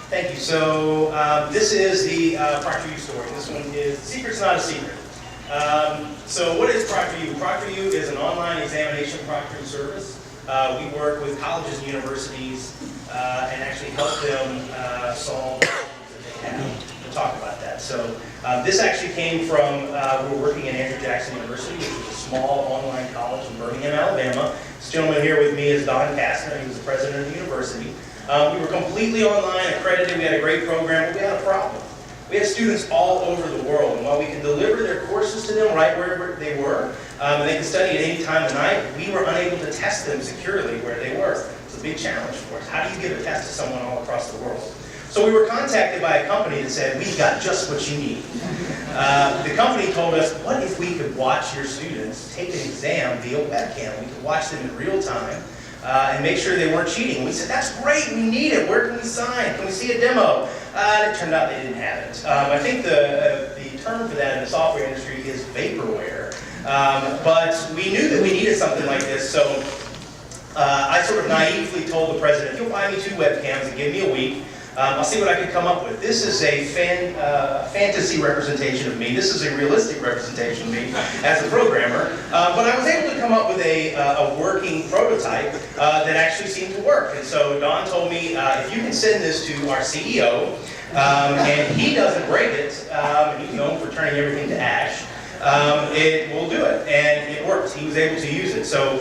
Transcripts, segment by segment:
Thank you. So this is the ProctorU story. This one is, the secret's not a secret. So what is ProctorU? ProctorU is an online examination proctoring service. We work with colleges and universities and actually help them solve problems that they have. We'll talk about that. So this actually came from, we were working at Andrew Jackson University, which is a small online college in Birmingham, Alabama. This gentleman here with me is Don Kastner. He was the president of the university. We were completely online, accredited, we had a great program, but we had a problem. We had students all over the world, and while we could deliver their courses to them right wherever they were, and they could study at any time of the night, we were unable to test them securely where they were. It's a big challenge for us. How do you give a test to someone all across the world? So we were contacted by a company that said, we've got just what you need. The company told us, what if we could watch your students take an exam via webcam? We could watch them in real time. And make sure they weren't cheating. We said, that's great, we need it. Where can we sign? Can we see a demo? It turned out they didn't have it. I think the term for that in the software industry is vaporware. But we knew that we needed something like this, so I sort of naively told the president, if you'll buy me 2 webcams and give me a week, I'll see what I can come up with. This is a fantasy representation of me. This is a realistic representation of me as a programmer. But I was able to come up with a working prototype that actually seemed to work. And so Don told me, if you can send this to our CEO, and he doesn't break it, and he's known for turning everything to ash, we'll do it. And it worked. He was able to use it. So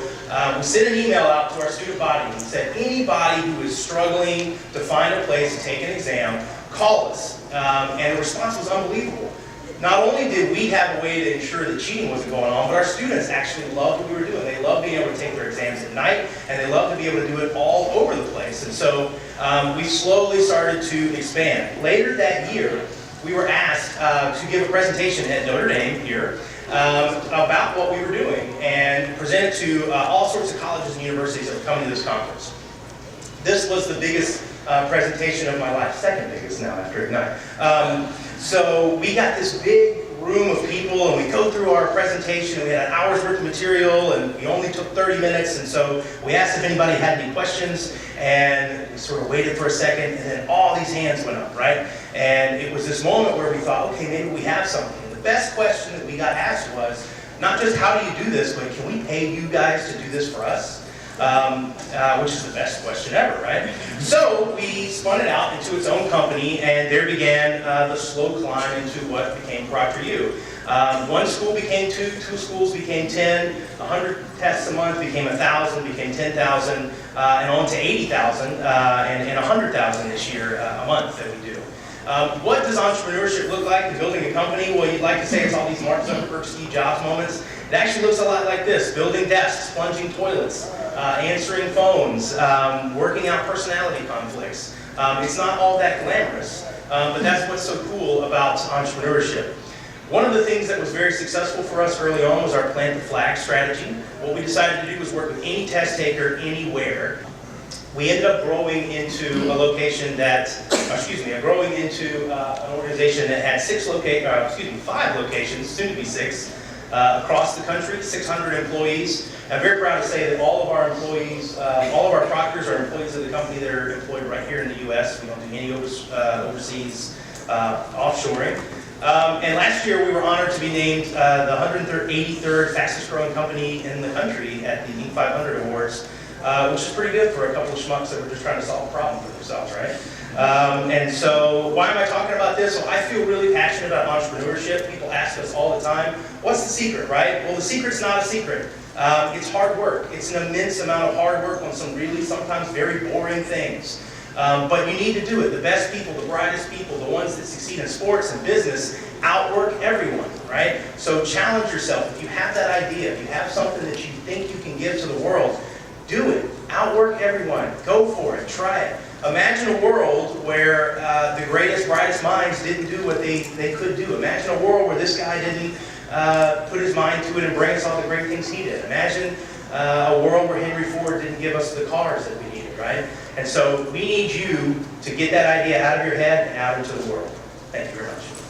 we sent an email out to our student body and said, anybody who is struggling to find a place to take an exam, call us. And the response was unbelievable. Not only did we have a way to ensure that cheating wasn't going on, but our students actually loved what we were doing. They loved being able to take their exams at night, and they loved to be able to do it all over the place. And so we slowly started to expand. Later that year, we were asked to give a presentation at Notre Dame here about what we were doing and present it to all sorts of colleges and universities that were coming to this conference. This was the biggest presentation of my life, second biggest now after IGNITE. So we got this big room of people and we go through our presentation and we had an hour's worth of material and we only took 30 minutes, and so we asked if anybody had any questions and we sort of waited for a second and then all these hands went up, right? And it was this moment where we thought, okay, maybe we have something. And the best question that we got asked was not just how do you do this, but can we pay you guys to do this for us? Which is the best question ever, right? So we spun it out into its own company, and there began the slow climb into what became ProctorU. 1 school became 2, 2 schools became 10, 100 tests a month became 1,000, became 10,000, and on to 80,000 and 100,000 this year a month that we do. What does entrepreneurship look like in building a company? Well, you'd like to say it's all these Mark Zuckerberg, Steve Jobs moments. It actually looks a lot like this: building desks, plunging toilets, answering phones, working out personality conflicts. It's not all that glamorous, but that's what's so cool about entrepreneurship. One of the things that was very successful for us early on was our plant the flag strategy. What we decided to do was work with any test taker anywhere. We ended up growing into a location that, growing into an organization that had 5 locations, soon to be 6, across the country, 600 employees. I'm very proud to say that all of our employees, all of our proctors are employees of the company that are employed right here in the U.S. We don't do any overseas offshoring. And last year we were honored to be named the 183rd fastest growing company in the country at the Inc. 500 Awards, which is pretty good for a couple of schmucks that were just trying to solve a problem for themselves, right? And so why am I talking about this? Well, I feel really passionate about entrepreneurship. People ask us all the time, what's the secret, right? Well, the secret's not a secret. It's hard work. It's an immense amount of hard work on some really sometimes very boring things. But you need to do it. The best people, the brightest people, the ones that succeed in sports and business outwork everyone, right? So challenge yourself. If you have that idea, if you have something that you think you can give to the world, do it. Outwork everyone. Go for it. Try it. Imagine a world where the greatest, brightest minds didn't do what they could do. Imagine a world where this guy didn't put his mind to it and bring us all the great things he did. Imagine a world where Henry Ford didn't give us the cars that we needed, right? And so we need you to get that idea out of your head and out into the world. Thank you very much.